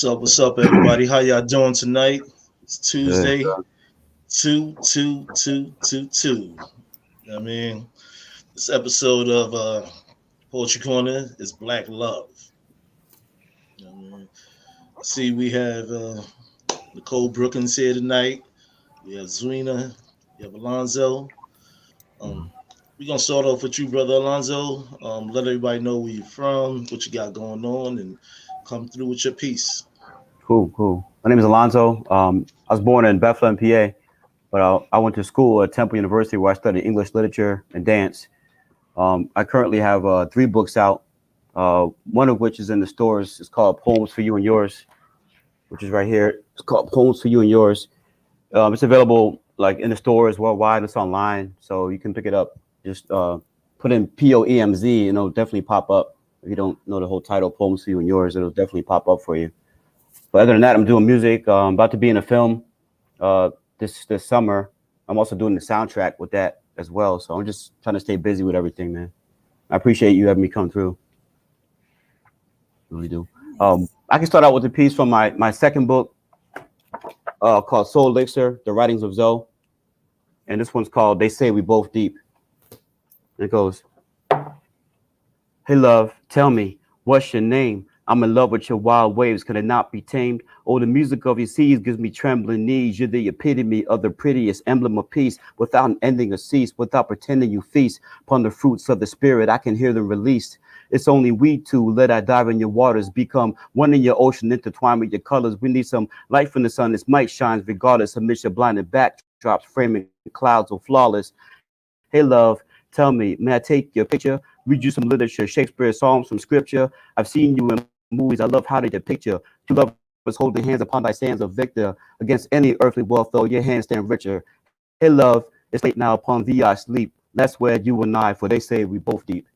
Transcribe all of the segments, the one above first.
What's up, everybody? How y'all doing tonight? It's Good. Tuesday, 22222. I mean, this episode of Poetry Corner is Black Love. I mean, see, we have Nicole Brookins here tonight. We have Zwina. We have Alonzo. Um, we're gonna start off with you, brother Alonzo. Let everybody know where you're from, what you got going on, and come through with your piece. Cool. My name is Alonzo. I was born in Bethlehem, PA, but I went to school at Temple University where I studied English literature and dance. I currently have three books out, one of which is in the stores. It's called Poems for You and Yours, which is right here. It's called Poems for You and Yours. It's available like in the stores worldwide. It's online, so you can pick it up. Just put in POEMZ, and it'll definitely pop up. If you don't know the whole title, Poems for You and Yours, it'll definitely pop up for you. But other than that, I'm doing music. About to be in a film this summer. I'm also doing the soundtrack with that as well. So I'm just trying to stay busy with everything, man. I appreciate you having me come through. Really do. I can start out with a piece from my second book called Soul Elixir: The Writings of Zoe, and this one's called They Say We Both Deep. And it goes, "Hey love, tell me, what's your name? I'm in love with your wild waves, could it not be tamed? Oh, the music of your seas gives me trembling knees. You're the epitome of the prettiest emblem of peace, without an ending or cease, without pretending you feast upon the fruits of the spirit. I can hear them released. It's only we two, let I dive in your waters, become one in your ocean, intertwined with your colors. We need some light from the sun, this might shines regardless amidst your blinded backdrops, framing clouds so flawless. Hey love, tell me, may I take your picture? Read you some literature, Shakespeare, Psalms from scripture. I've seen you in movies, I love how they depict you. Two lovers holding hands upon thy sands of victor. Against any earthly wealth, though, your hands stand richer. Hey love, it's late now, upon thee I sleep. Let's wed you and I, for they say we both deep.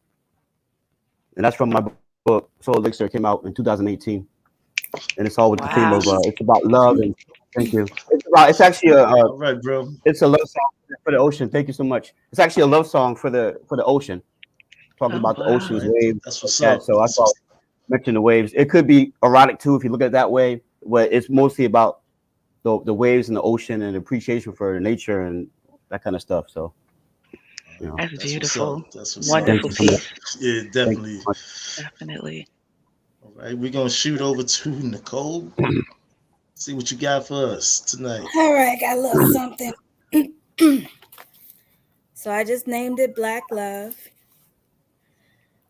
And that's from my book, Soul Elixir, came out in 2018. And it's all with the theme of, Wow. it's about love and thank you. It's actually All right, bro. it's a love song for the ocean. Thank you so much. It's actually a love song for the ocean, talking Oh, about the All wow. ocean's right, waves that's like what's that. up. So I That's what's thought mention the waves. It could be erotic too if you look at it that way, but it's mostly about the waves and the ocean and appreciation for nature and that kind of stuff. So you know, That's That's what's up. beautiful. That's what's up. thank Wonderful you so much. piece. Yeah, Thank you definitely. so much. Definitely. All right, we're gonna shoot over to Nicole. See what you got for us tonight. All right, got a little something. So I just named it Black Love.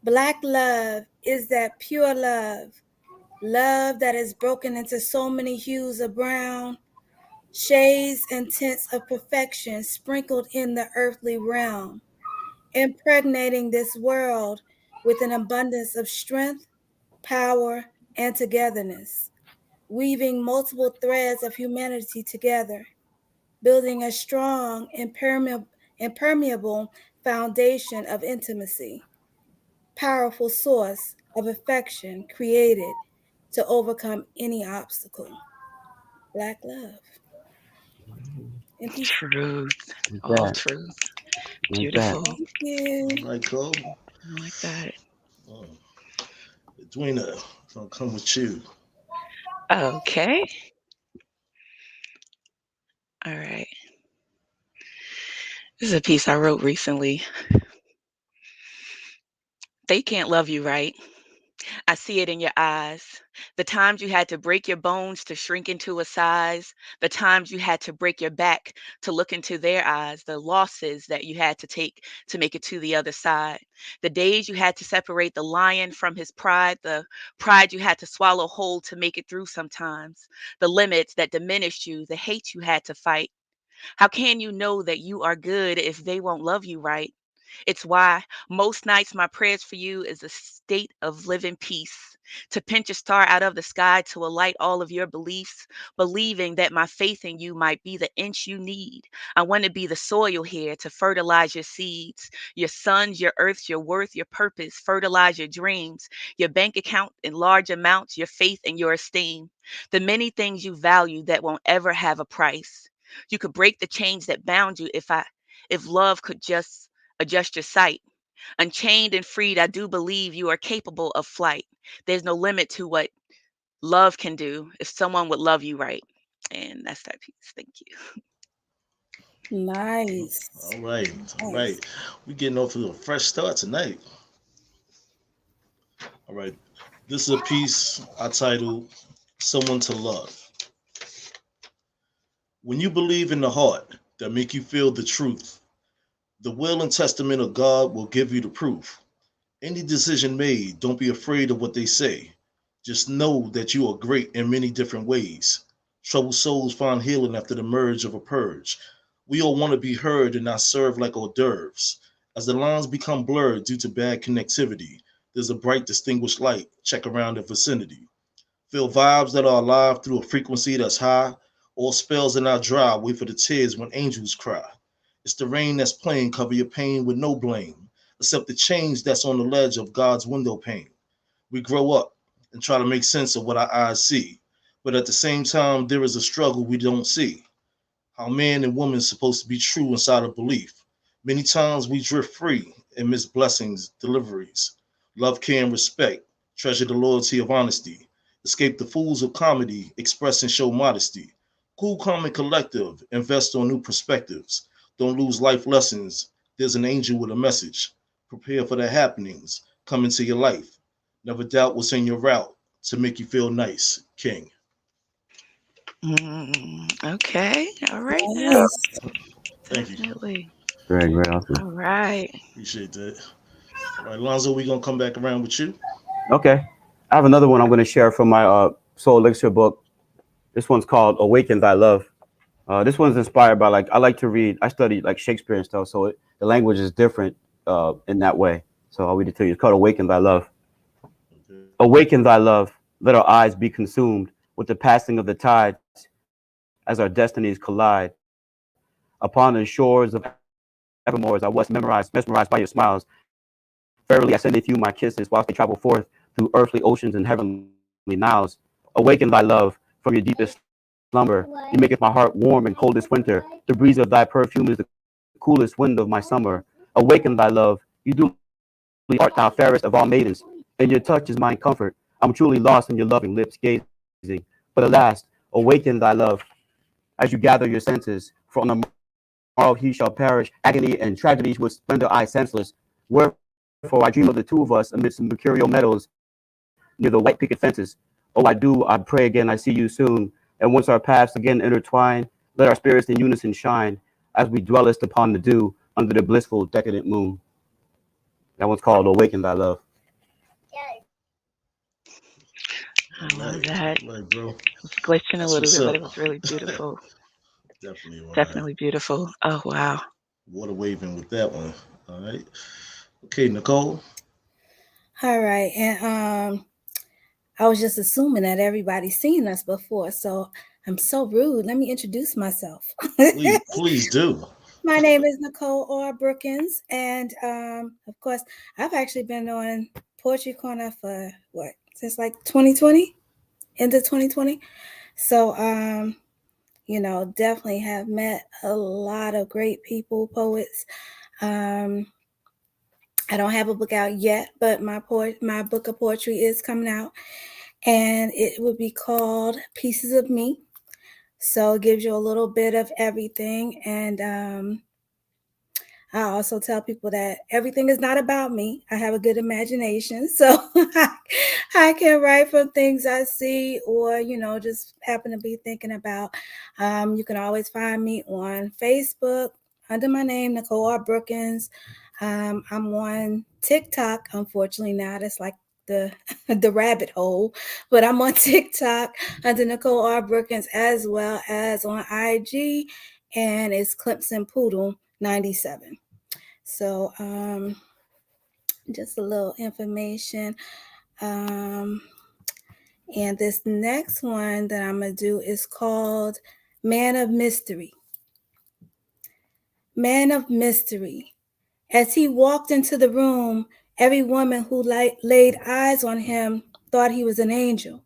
Black love is that pure love, love that is broken into so many hues of brown, shades and tints of perfection sprinkled in the earthly realm, impregnating this world with an abundance of strength, power, and togetherness, weaving multiple threads of humanity together, building a strong, impermeable foundation of intimacy, powerful source of affection created to overcome any obstacle. Black love. And peace. Truth. Like All that, truth. like that. Beautiful. Thank you. All right, Cole. I like that. Um, Edwina, gonna come with you. Okay. All right. This is a piece I wrote recently. They can't love you right. I see it in your eyes. The times you had to break your bones to shrink into a size, the times you had to break your back to look into their eyes, the losses that you had to take to make it to the other side, the days you had to separate the lion from his pride, the pride you had to swallow whole to make it through sometimes, the limits that diminished you, the hate you had to fight. How can you know that you are good if they won't love you right? It's why most nights my prayers for you is a state of living peace. To pinch a star out of the sky to alight all of your beliefs, believing that my faith in you might be the inch you need. I want to be the soil here to fertilize your seeds, your suns, your earths, your worth, your purpose, fertilize your dreams, your bank account in large amounts, your faith and your esteem, the many things you value that won't ever have a price. You could break the chains that bound you if love could just adjust your sight. Unchained and freed, I do believe you are capable of flight. There's no limit to what love can do if someone would love you right. And that's that piece. Thank you. Nice. All right, all Nice. right. We getting off to a fresh start tonight. All right. This is a piece I titled Someone to Love. When you believe in the heart that make you feel the truth, the will and testament of God will give you the proof. Any decision made, don't be afraid of what they say. Just know that you are great in many different ways. Troubled souls find healing after the merge of a purge. We all want to be heard and not served like hors d'oeuvres. As the lines become blurred due to bad connectivity, there's a bright, distinguished light. Check around the vicinity. Feel vibes that are alive through a frequency that's high. All spells are not dry. Wait for the tears when angels cry. It's the rain that's playing. Cover your pain with no blame, except the change that's on the ledge of God's window pane. We grow up and try to make sense of what our eyes see, but at the same time, there is a struggle we don't see. How man and woman is supposed to be true inside of belief. Many times we drift free and miss blessings, deliveries. Love, care, and respect. Treasure the loyalty of honesty. Escape the fools of comedy. Express and show modesty. Cool, calm, and collective. Invest on new perspectives. Don't lose life lessons. There's an angel with a message. Prepare for the happenings. Come into your life. Never doubt what's in your route to make you feel nice, King. Okay. All right now. Nice. Thank you. Definitely. Great, great, awesome. All right. Appreciate that. All right, Lonzo, we're going to come back around with you. Okay. I have another one I'm going to share from my Soul Elixir book. This one's called Awaken Thy Love. This one's inspired by, like, I like to read. I study like Shakespeare and stuff, so the language is different in that way. So I'll read it to you. It's called Awaken Thy Love. Okay. Awaken thy love. Let our eyes be consumed with the passing of the tides as our destinies collide. Upon the shores of evermore, as I was mesmerized by your smiles. Verily, I sendeth you my kisses whilst they travel forth through earthly oceans and heavenly Niles. Awaken thy love from your deepest slumber. You maketh my heart warm in coldest winter. The breeze of thy perfume is the coolest wind of my summer. Awaken thy love. You do art thou fairest of all maidens, and your touch is mine comfort. I'm truly lost in your loving lips gazing. But alas, awaken thy love as you gather your senses. For on the morrow he shall perish. Agony and tragedies with splendor eye senseless. Wherefore I dream of the two of us amidst the mercurial meadows near the white picket fences. Oh, I pray again, I see you soon. And once our paths again intertwine, let our spirits in unison shine as we dwellest upon the dew under the blissful decadent moon. That one's called Awaken Thy Love. I love that. Right, bro. It was glitching a That's little what's bit, but up. it was really beautiful. Definitely, all right. Definitely beautiful. Oh, wow. Water waving with that one. All right. Okay, Nicole. All right. And I was just assuming that everybody's seen us before, so I'm so rude. Let me introduce myself. Please do. My name is Nicole R. Brookins, and of course, I've actually been on Poetry Corner for since like 2020, end of 2020. So, definitely have met a lot of great people, poets. I don't have a book out yet, but my book of poetry is coming out, and it would be called Pieces of Me. So it gives you a little bit of everything, and I also tell people that everything is not about me. I have a good imagination, so I can write from things I see or, just happen to be thinking about. You can always find me on Facebook under my name, Nicole R. Brookins. I'm on TikTok, unfortunately now. That's like the the rabbit hole, but I'm on TikTok under Nicole R. Brookins as well as on IG, and it's Clemson Poodle 97. So just a little information. And this next one that I'm going to do is called Man of Mystery. Man of Mystery. As he walked into the room, every woman who laid eyes on him thought he was an angel.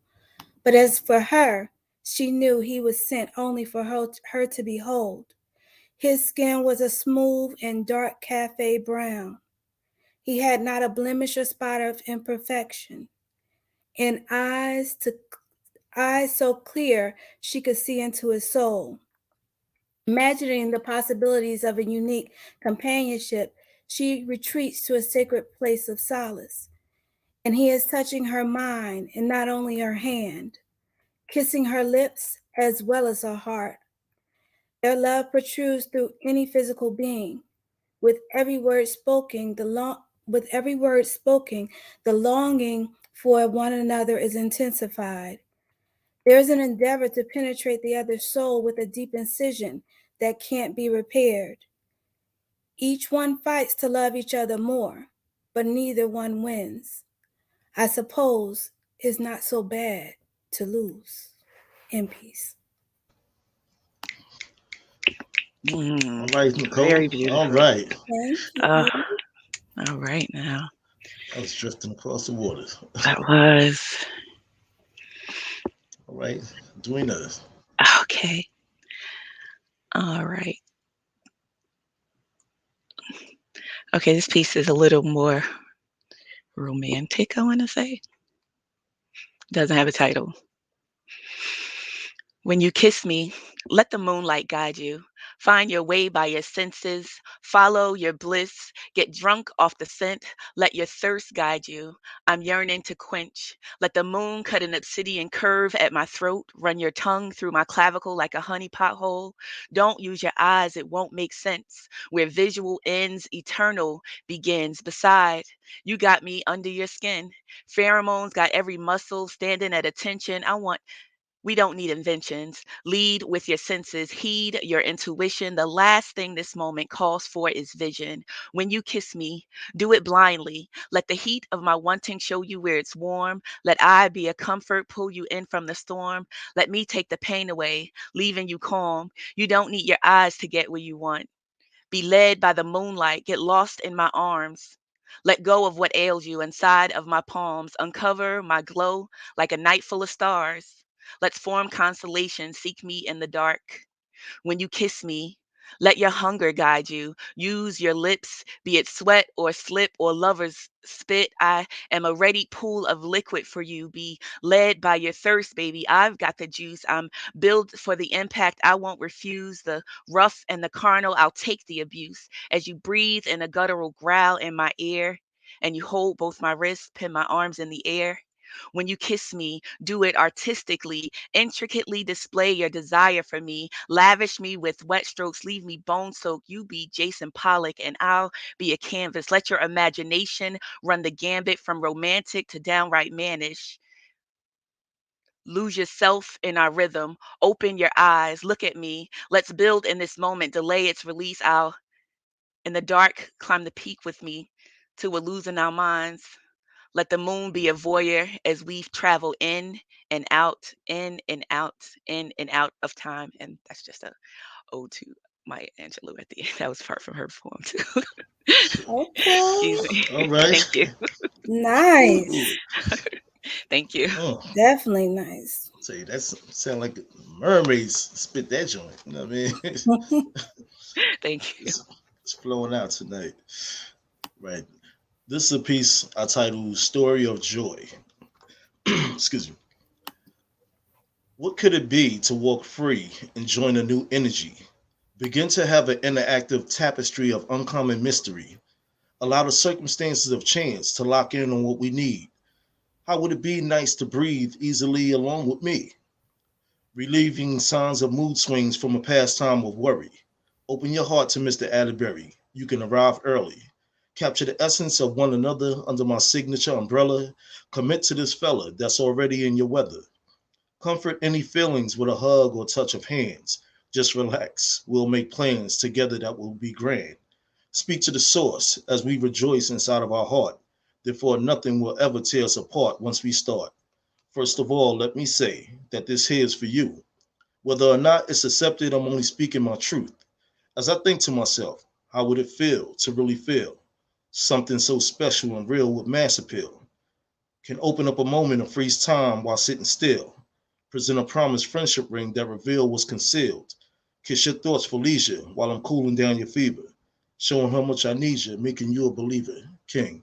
But as for her, she knew he was sent only for her to behold. His skin was a smooth and dark cafe brown. He had not a blemish or spot of imperfection. In eyes eyes so clear she could see into his soul. Imagining the possibilities of a unique companionship, she retreats to a sacred place of solace. And he is touching her mind and not only her hand, kissing her lips as well as her heart. Their love protrudes through any physical being. With every word spoken, the longing for one another is intensified. There is an endeavor to penetrate the other's soul with a deep incision that can't be repaired. Each one fights to love each other more, but neither one wins. I suppose it's not so bad to lose. In peace. Mm, All right, Nicole. very beautiful. All right. Thank you. All right now. I was drifting across the waters. That was All right. Dwena. okay. All right. Okay, this piece is a little more romantic, I want to say. Doesn't have a title. When you kiss me, let the moonlight guide you. Find your way by your senses. Follow your bliss. Get drunk off the scent. Let your thirst guide you. I'm yearning to quench. Let the moon cut an obsidian curve at my throat. Run your tongue through my clavicle like a honey pothole. Don't use your eyes, it won't make sense. Where visual ends, eternal begins. Beside, you got me under your skin. Pheromones got every muscle standing at attention. We don't need inventions. Lead with your senses, heed your intuition. The last thing this moment calls for is vision. When you kiss me, do it blindly. Let the heat of my wanting show you where it's warm. Let I be a comfort, pull you in from the storm. Let me take the pain away, leaving you calm. You don't need your eyes to get where you want. Be led by the moonlight, get lost in my arms. Let go of what ails you inside of my palms. Uncover my glow like a night full of stars. Let's form constellations, seek me in the dark. When you kiss me, let your hunger guide you. Use your lips, be it sweat or slip or lover's spit. I am a ready pool of liquid for you. Be led by your thirst, baby. I've got the juice. I'm built for the impact. I won't refuse the rough and the carnal. I'll take the abuse as you breathe in a guttural growl in my ear. And you hold both my wrists, pin my arms in the air. When you kiss me, do it artistically, intricately display your desire for me, lavish me with wet strokes, leave me bone soaked. You be Jason Pollock and I'll be a canvas. Let your imagination run the gambit from romantic to downright mannish. Lose yourself in our rhythm. Open your eyes. Look at me. Let's build in this moment. Delay its release. I'll, in the dark, climb the peak with me till we're losing our minds. Let the moon be a voyeur as we travel in and out, in and out, in and out of time. And that's just a ode to Maya Angelou at the end. That was part from her poem too. Excuse Okay. me. All right. Thank you. Nice. Ooh. Thank you. Oh, Definitely nice. say that sound like mermaids spit that joint. You know what I mean? Thank you. It's flowing out tonight. Right. This is a piece I titled Story of Joy. Excuse me. What could it be to walk free and join a new energy? Begin to have an interactive tapestry of uncommon mystery. Allow the circumstances of chance to lock in on what we need. How would it be nice to breathe easily along with me? Relieving signs of mood swings from a past time of worry. Open your heart to Mr. Atterbury. You can arrive early. Capture the essence of one another under my signature umbrella. Commit to this fella that's already in your weather. Comfort any feelings with a hug or touch of hands. Just relax. We'll make plans together that will be grand. Speak to the source as we rejoice inside of our heart. Therefore, nothing will ever tear us apart once we start. First of all, let me say that this here is for you. Whether or not it's accepted, I'm only speaking my truth. As I think to myself, how would it feel to really feel something so special and real with mass appeal? Can open up a moment and freeze time while sitting still. Present a promised friendship ring that reveal what's concealed. Kiss your thoughts for leisure while I'm cooling down your fever. Showing how much I need you, making you a believer. King.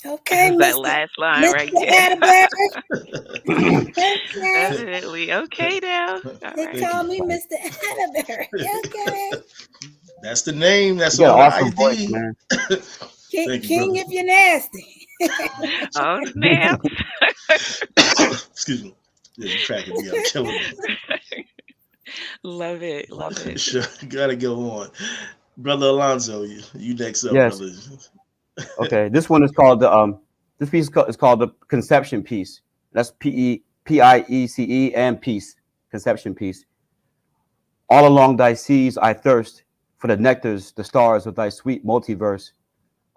Okay, That Mr. last line right Mr. there. Atterbury. Okay. Definitely. Okay now. All They right. Thank call you. me Mr. Atterbury. Okay. That's the name. You That's got on an the awesome voice, ID. man. King, Thank you, brother. King if you're nasty. Oh, snap. Excuse me. Yeah, you cracking me up, killing me. Love it. Love it. Sure, gotta go on. Brother Alonzo, you next up, Yes. brother. Okay. This one is called the This piece is called the Conception Piece. That's Piece and Peace. Conception Piece. All along thy seas I thirst for the nectars, the stars of thy sweet multiverse.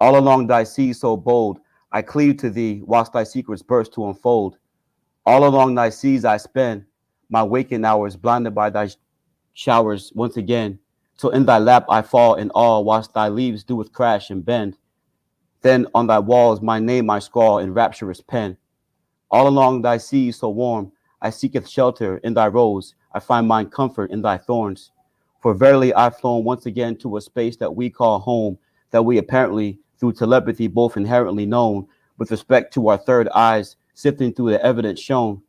All along thy seas so bold, I cleave to thee whilst thy secrets burst to unfold. All along thy seas I spend my waking hours blinded by thy showers once again. Till in thy lap I fall in awe whilst thy leaves do with crash and bend. Then on thy walls my name I scrawl in rapturous pen. All along thy seas so warm, I seeketh shelter in thy rose. I find mine comfort in thy thorns. For verily I've flown once again to a space that we call home, that we apparently, through telepathy, both inherently known, with respect to our third eyes, sifting through the evidence shown.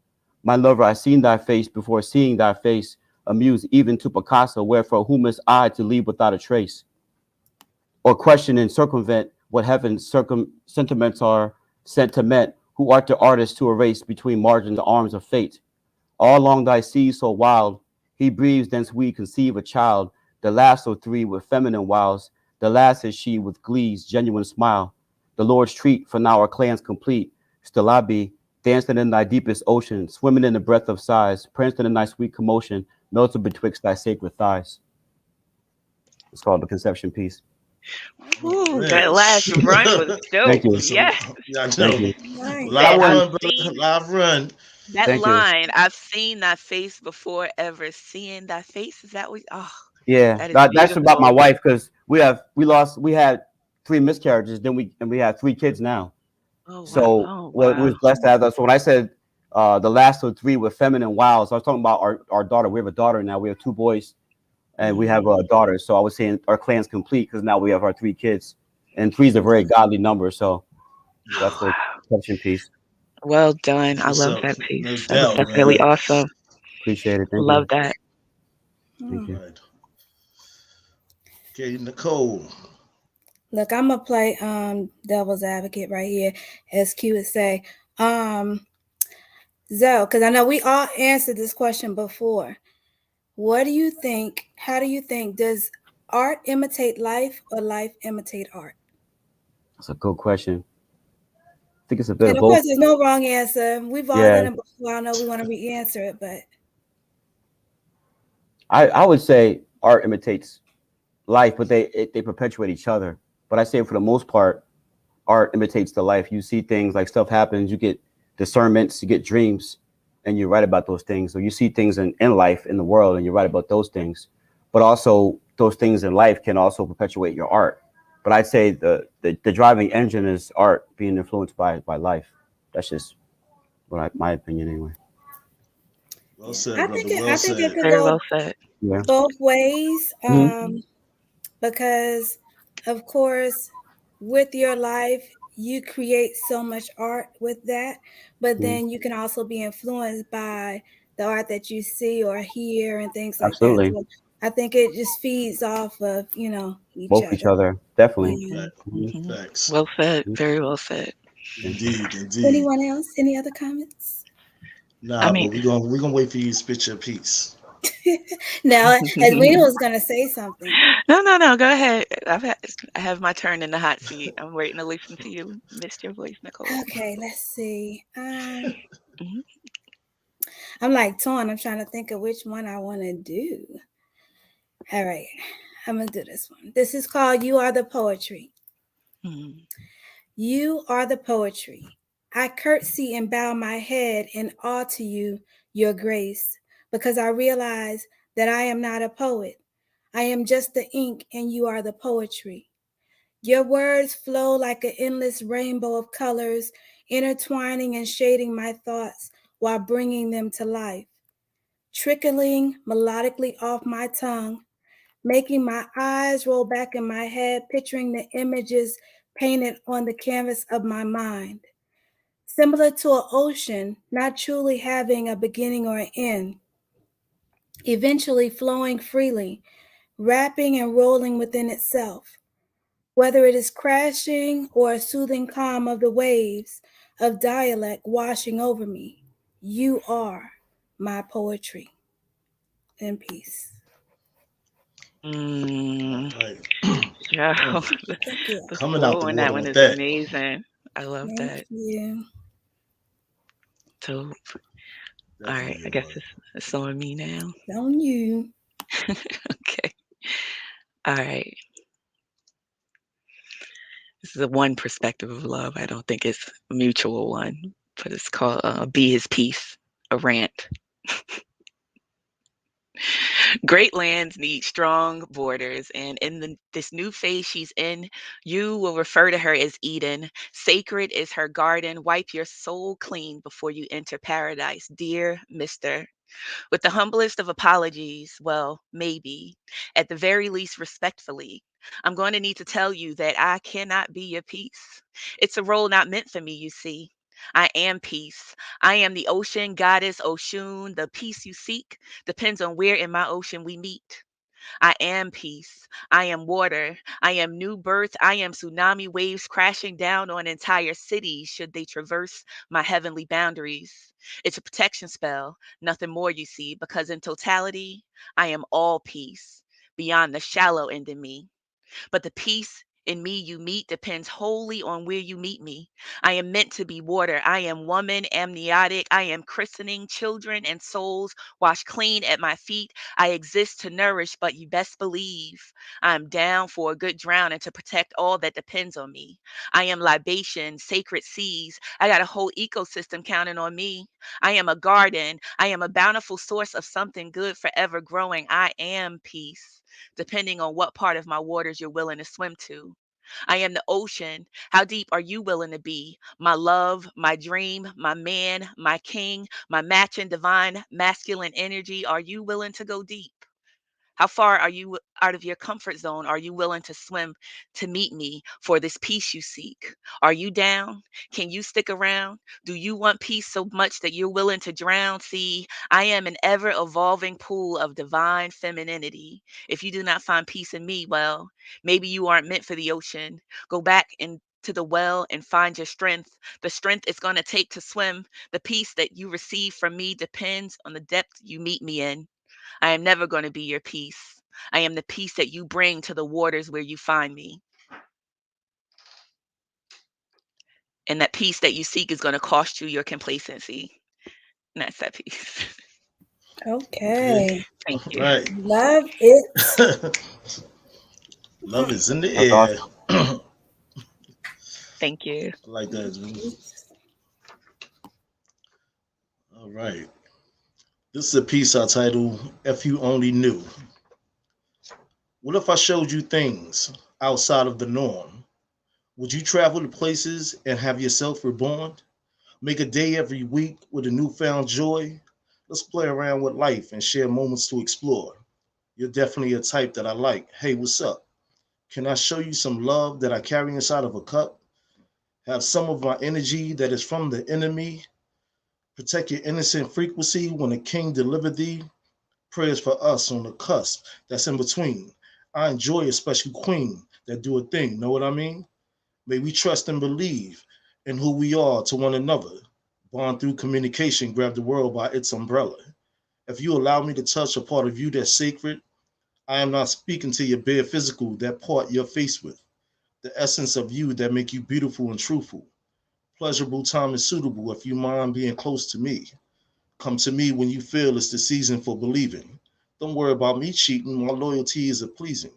My lover, I seen thy face before seeing thy face, amused even to Picasso, wherefore whom is I to leave without a trace? Or question and circumvent what heaven's sentiments are, sentiment, who art the artist to erase between margins the arms of fate. All along thy seas so wild, he breathes, thence we conceive a child, the last of three with feminine wiles, the last is she with glee's genuine smile. The Lord's treat, for now our clan's complete. Still I be, dancing in thy deepest ocean, swimming in the breath of sighs, prancing in thy sweet commotion, melted betwixt thy sacred thighs. It's called the Conception Piece. Ooh, that Man, last run was Thank dope. you. that's a, Yes. I Thank know. you. Nice. Live That I've run, brother. seen Live run. that Thank you. line. I've seen thy face before ever seeing thy face. Is that what? Oh, Yeah, that is that's about my beautiful. wife because we had three miscarriages, then we had three kids now. Oh wow. So Oh what we wow. was blessed to have that. So when I said the last of three were feminine wiles, I was talking about our daughter. We have a daughter now. We have two boys and we have Mm. a daughter. So I was saying our clan's complete because now we have our three kids, and three is a very godly number. So Yeah, that's the exception piece. Well done. that's I what's love up. that piece. No That was doubt, definitely man. awesome. Appreciate it. Thank Love you. that. Thank Hmm. you. Right. Okay, Nicole. Look, I'm gonna play devil's advocate right here, as Q would say. Zoe, because I know we all answered this question before. What do you think? How do you think? Does art imitate life or life imitate art? That's a good question. I think it's a bit And of of course, both. there's no wrong answer. We've all Yeah, done it before. I know we want to re-answer it, but I would say art imitates life, but they perpetuate each other. But I say for the most part, art imitates the life. You see things like stuff happens, you get discernments, you get dreams, and you write about those things. So you see things in life, in the world, and you write about those things. But also those things in life can also perpetuate your art. But I'd say the driving engine is art being influenced by life. That's just my opinion anyway. Well yeah, said, brother. Well I think it said. could Very go well said. Yeah. both ways. Hmm. Because of course, with your life, you create so much art with that, but Hmm. then you can also be influenced by the art that you see or hear and things like that. Absolutely. So I think it just feeds off of, each Both each other. other. Definitely. Yeah. Hmm. Hmm. Facts. Well said. Very well said. Thank you. Indeed, indeed. Anyone else? Any other comments? I Nah, mean, but we're gonna wait for you to spit your piece. Now, Edwina was going to say something. no. Go ahead. I have my turn in the hot seat. I'm waiting to listen to you. Missed your voice, Nicole. Okay, let's see. Mhm. I'm like torn. I'm trying to think of which one I want to do. All right, I'm going to do this one. This is called You Are the Poetry. Mhm. You are the poetry. I curtsy and bow my head in awe to you, your grace, because I realize that I am not a poet. I am just the ink, and you are the poetry. Your words flow like an endless rainbow of colors, intertwining and shading my thoughts while bringing them to life, trickling melodically off my tongue, making my eyes roll back in my head, picturing the images painted on the canvas of my mind. Similar to an ocean, not truly having a beginning or an end, eventually flowing freely, wrapping and rolling within itself. Whether it is crashing or a soothing calm of the waves of dialect washing over me, you are my poetry. In peace. Right. Yo, Thank you. the Coming out flow the on that water one with is that. amazing. I love Thank that. you. So, all right, Definitely I guess it's on me now. On you. Okay. All right. This is a one perspective of love. I don't think it's a mutual one, but it's called Be His Peace, a rant. Great lands need strong borders, and in this new phase she's in, you will refer to her as Eden. Sacred is her garden. Wipe your soul clean before you enter paradise, dear Mister. With the humblest of apologies, well, maybe, at the very least, respectfully, I'm going to need to tell you that I cannot be your peace. It's a role not meant for me, you see. I am peace. I am the ocean goddess Oshun. The peace you seek depends on where in my ocean we meet. I am peace. I am water. I am new birth. I am tsunami waves crashing down on entire cities should they traverse my heavenly boundaries. It's a protection spell, nothing more, you see, because in totality, I am all peace, beyond the shallow end in me. But the peace in me you meet depends wholly on where you meet me. I am meant to be water. I am woman, amniotic. I am christening children and souls washed clean at my feet. I exist to nourish, but you best believe I'm down for a good drown and to protect all that depends on me. I am libation, sacred seas. I got a whole ecosystem counting on me. I am a garden. I am a bountiful source of something good forever growing. I am peace, depending on what part of my waters you're willing to swim to. I am the ocean. How deep are you willing to be? My love, my dream, my man, my king, my matching divine masculine energy. Are you willing to go deep? How far are you out of your comfort zone? Are you willing to swim to meet me for this peace you seek? Are you down? Can you stick around? Do you want peace so much that you're willing to drown? See, I am an ever evolving pool of divine femininity. If you do not find peace in me, well, maybe you aren't meant for the ocean. Go back and to the well and find your strength. The strength it's going to take to swim. The peace that you receive from me depends on the depth you meet me in. I am never going to be your peace. I am the peace that you bring to the waters where you find me. And that peace that you seek is going to cost you your complacency. And that's that peace. Okay. Thank you. Right. Love it. Love is in the That's air. awesome. Thank you. I like that. All right. This is a piece I title If You Only Knew. What if I showed you things outside of the norm? Would you travel to places and have yourself reborn? Make a day every week with a newfound joy? Let's play around with life and share moments to explore. You're definitely a type that I like. Hey, what's up? Can I show you some love that I carry inside of a cup? Have some of my energy that is from the enemy. Protect your innocent frequency when the king delivered thee. Prayers for us on the cusp that's in between. I enjoy a special queen that do a thing, know what I mean? May we trust and believe in who we are to one another. Bond through communication, grab the world by its umbrella. If you allow me to touch a part of you that's sacred, I am not speaking to your bare physical, that part you're faced with. The essence of you that make you beautiful and truthful. Pleasurable time is suitable if you mind being close to me. Come to me when you feel it's the season for believing. Don't worry about me cheating, my loyalty is a pleasing.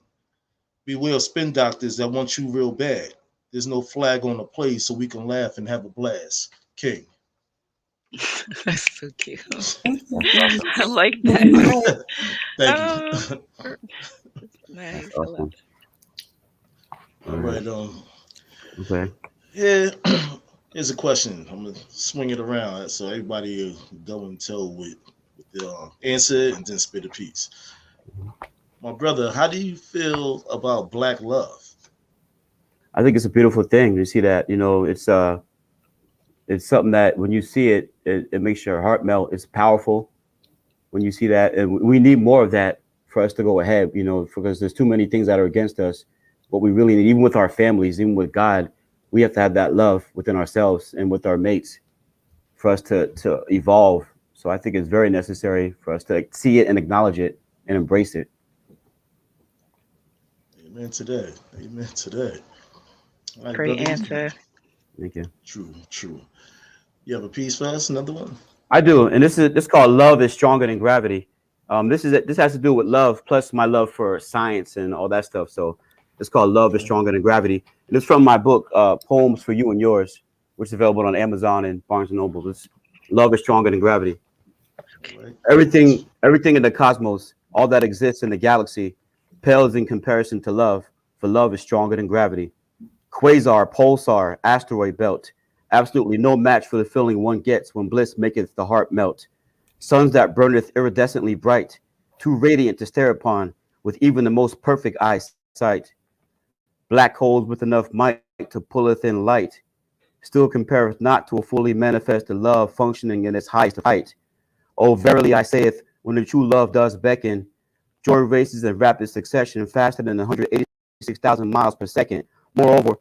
Beware of spin doctors that want you real bad. There's no flag on the play so we can laugh and have a blast. King. That's so cute. That's I like that. Thank Oh, you. nice. I love awesome. All right. Okay. Yeah. Here's a question. I'm gonna swing it around so everybody go and tell with the answer and then spit a piece. My brother, how do you feel about black love? I think it's a beautiful thing to see that. It's something that when you see it, it makes your heart melt. It's powerful when you see that, and we need more of that for us to go ahead. Because there's too many things that are against us. What we really need, even with our families, even with God, we have to have that love within ourselves and with our mates for us to evolve. So I think it's very necessary for us to see it and acknowledge it and embrace it. Amen today. Amen today. All right, Great brother. answer. Thank you. True, true. You have a piece for us? Another one? I do, and this called "Love is Stronger Than Gravity." This has to do with love plus my love for science and all that stuff. So it's called "Love is Okay. Stronger Than Gravity." And it's from my book, "Poems for You and Yours," which is available on Amazon and Barnes and Noble. It's "Love is Stronger Than Gravity." All right. Everything in the cosmos, all that exists in the galaxy, pales in comparison to love. For love is stronger than gravity. Quasar, pulsar, asteroid belt. Absolutely no match for the feeling one gets when bliss maketh the heart melt. Suns that burneth iridescently bright, too radiant to stare upon, with even the most perfect eyesight. Black holes with enough might to pulleth in light, still compareth not to a fully manifested love functioning in its highest height. Oh, verily I saith, when the true love does beckon, joy races in rapid succession, faster than 186,000 miles per second. Moreover,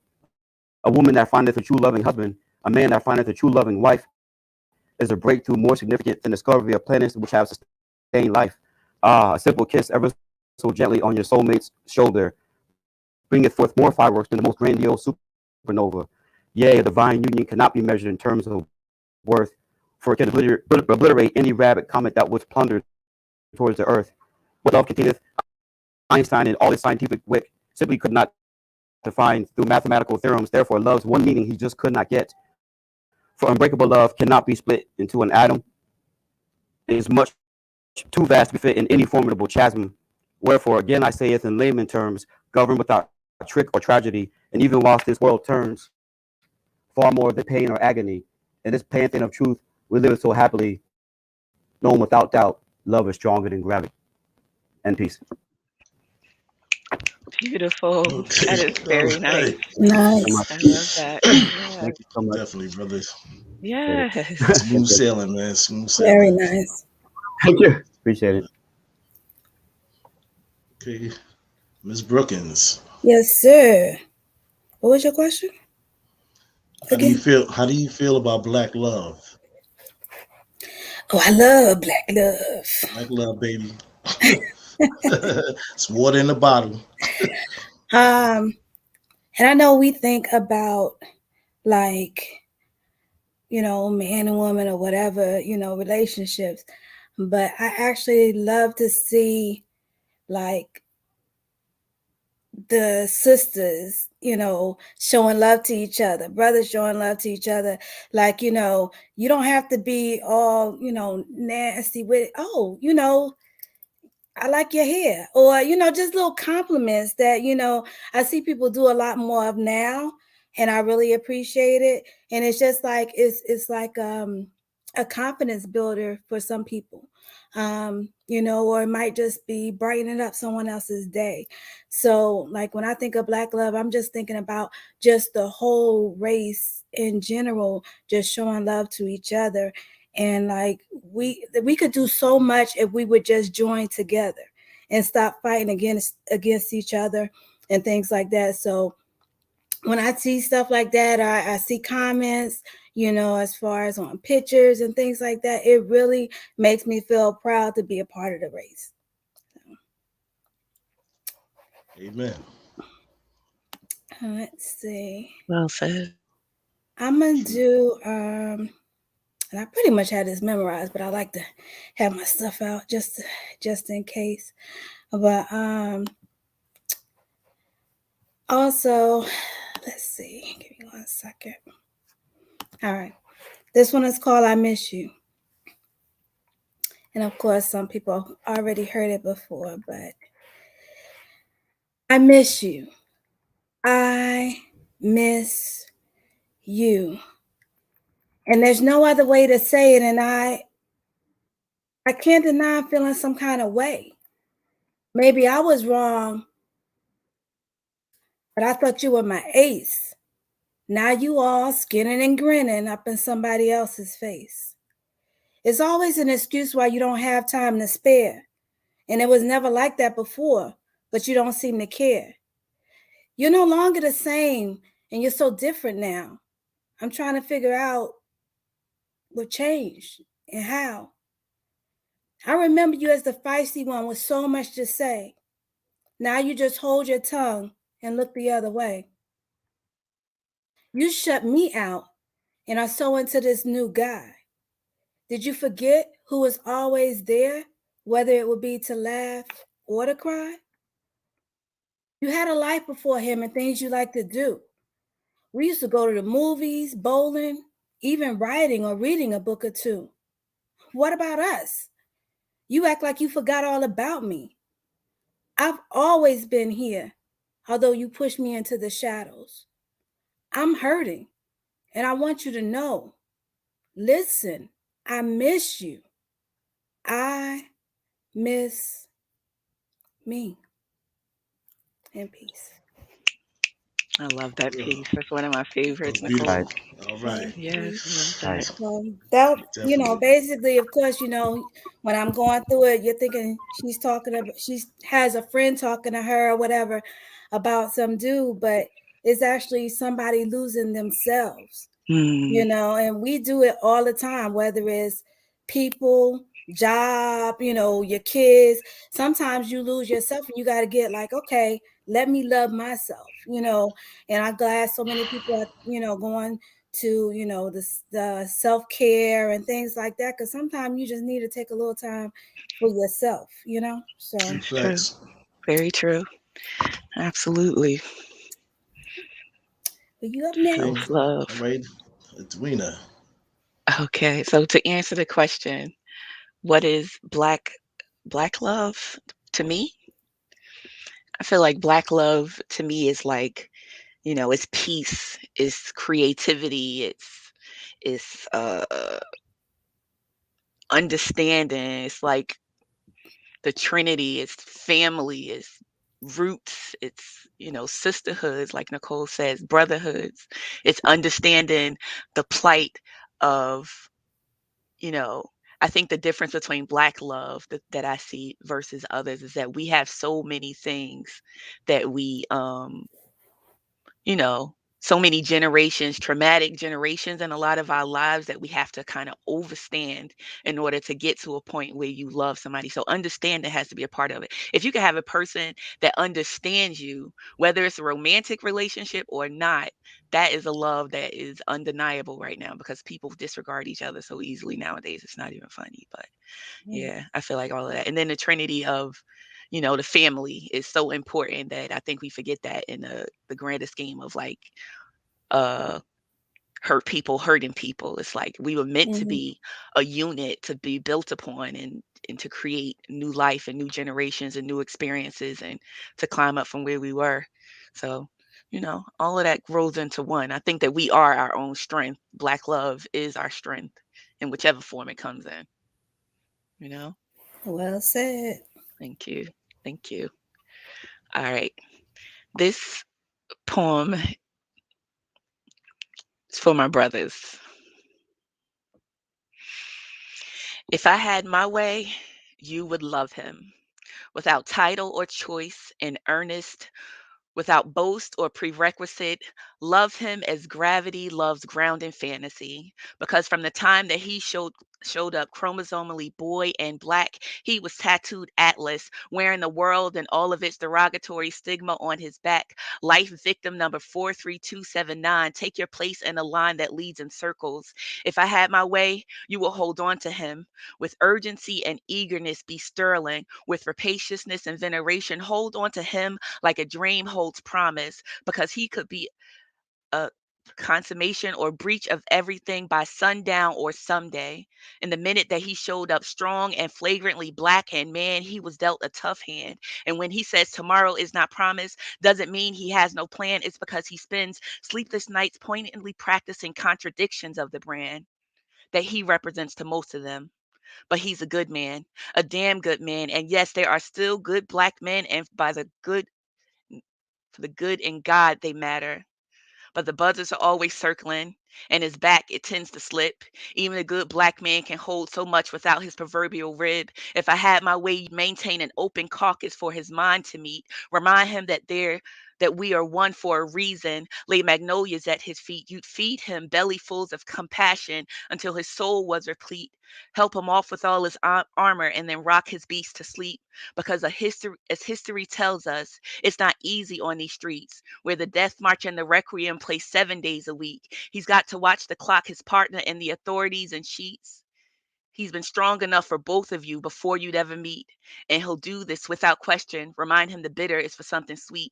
a woman that findeth a true loving husband, a man that findeth a true loving wife, is a breakthrough more significant than the discovery of planets which have sustained life. Ah, a simple kiss ever so gently on your soulmate's shoulder bringeth forth more fireworks than the most grandiose supernova. Yea, a divine union cannot be measured in terms of worth, for it can obliterate any rabbit comet that was plundered towards the earth. What love containeth, Einstein in all his scientific wit simply could not define through mathematical theorems. Therefore, love's one meaning he just could not get. For unbreakable love cannot be split into an atom. It is much too vast to fit in any formidable chasm. Wherefore, again I saith in layman terms, govern without trick or tragedy, and even whilst this world turns, far more than pain or agony. In this pantheon of truth, we live so happily, knowing without doubt, love is stronger than gravity. And peace. Beautiful. Okay. That is All very nice. right. Nice. I love that. Yeah. Thank you so much. Definitely, brother. Yes. Smooth sailing, man. Smooth Very sailing. nice. Thank you. Appreciate it. Okay. Miss Brookins. Yes, sir. What was your question again? How do you feel about black love? Oh, I love black love. Black love, baby. It's water in the bottle. And I know we think about like, man and woman or whatever, relationships, but I actually love to see like the sisters, showing love to each other, brothers showing love to each other. Like, you don't have to be all, nasty with it. Oh, I like your hair, or just little compliments that I see people do a lot more of now, and I really appreciate it. And it's just like it's like a confidence builder for some people, or it might just be brightening up someone else's day. So, like when I think of black love, I'm just thinking about just the whole race in general, just showing love to each other. And like we could do so much if we would just join together and stop fighting against each other and things like that. So when I see stuff like that, I see comments, as far as on pictures and things like that, it really makes me feel proud to be a part of the race. Amen. Let's see. Well said. I'm gonna do and I pretty much had this memorized, but I like to have my stuff out just in case. But also, let's see. Give me 1 second. All right. This one is called I Miss You. And of course, some people already heard it before, but I miss you. I miss you. And there's no other way to say it. And I can't deny I'm feeling some kind of way. Maybe I was wrong But I thought you were my ace. Now you all skinning and grinning up in somebody else's face. It's always an excuse why you don't have time to spare. And it was never like that before, but you don't seem to care. You're no longer the same, and you're so different now. I'm trying to figure out what changed and how. I remember you as the feisty one with so much to say. Now you just hold your tongue and look the other way. You shut me out and are so into this new guy. Did you forget who was always there, whether it would be to laugh or to cry? You had a life before him and things you like to do. We used to go to the movies, bowling, even writing or reading a book or two. What about us? You act like you forgot all about me. I've always been here, although you pushed me into the shadows. I'm hurting, and I want you to know. Listen, I miss you. I miss me. In peace. I love that Yeah, piece. That's one of my favorites, that's beautiful. Nicole. Right. All Thank right. Yes, I love you. that. Right. That Definitely. basically, of course, when I'm going through it, you're thinking she has a friend talking to her or whatever about some dude, but it's actually somebody losing themselves. Mm, And we do it all the time, whether it's people, job, your kids. Sometimes you lose yourself and you got to get like, okay, let me love myself, and I'm glad so many people are, going to, the self-care and things like that. Cause sometimes you just need to take a little time for yourself, so. it's true. Facts. Very true. Absolutely. But you up next. Okay. Self-love. All right. Edwina. Okay, so to answer the question, what is black love to me? I feel like black love to me is like, it's peace, it's creativity, it's understanding. It's like the Trinity, it's family, it's roots, it's, sisterhoods, like Nicole says, brotherhoods. It's understanding the plight of, you know, I think the difference between black love that I see versus others is that we have so many things that so many generations, traumatic generations in a lot of our lives that we have to kind of overstand in order to get to a point where you love somebody. So understanding has to be a part of it. If you can have a person that understands you, whether it's a romantic relationship or not, that is a love that is undeniable right now because people disregard each other so easily nowadays. It's not even funny, but yeah, I feel like all of that. And then the trinity of, the family is so important that I think we forget that in the grander scheme of like uh hurting people. It's like we were meant to Mhm. be a unit to be built upon and to create new life and new generations and new experiences and to climb up from where we were. So, all of that grows into one. I think that we are our own strength. Black love is our strength in whichever form it comes in, you know? Well said. Thank you. Thank you. All right. This poem is for my brothers. If I had my way, you would love him. Without title or choice, in earnest, without boast or prerequisite, love him as gravity loves ground and fantasy. Because from the time that he showed up chromosomally boy and black, he was tattooed Atlas, wearing the world and all of its derogatory stigma on his back. Life victim number 43279. Take your place in a line that leads in circles. If I had my way, you will hold on to him. With urgency and eagerness, be sterling. With rapaciousness and veneration, hold on to him like a dream holds promise, because he could be a consummation or breach of everything by sundown or someday. In the minute that he showed up strong and flagrantly black, and man, he was dealt a tough hand. And when he says tomorrow is not promised, doesn't mean he has no plan. It's because he spends sleepless nights poignantly practicing contradictions of the brand that he represents to most of them. But he's a good man, a damn good man. And yes, there are still good black men, and by the good For the good in God they matter. But the buzzards are always circling, and his back it tends to slip. Even a good black man can hold so much without his proverbial rib. If I had my way, you'd maintain an open caucus for his mind to meet. Remind him that we are one for a reason. Lay magnolias at his feet. You'd feed him bellyfuls of compassion until his soul was replete. Help him off with all his armor and then rock his beast to sleep. Because as history tells us, it's not easy on these streets where the death march and the requiem play 7 days a week. He's got to watch the clock, his partner, and the authorities and sheets. He's been strong enough for both of you before you'd ever meet. And he'll do this without question. Remind him the bitter is for something sweet.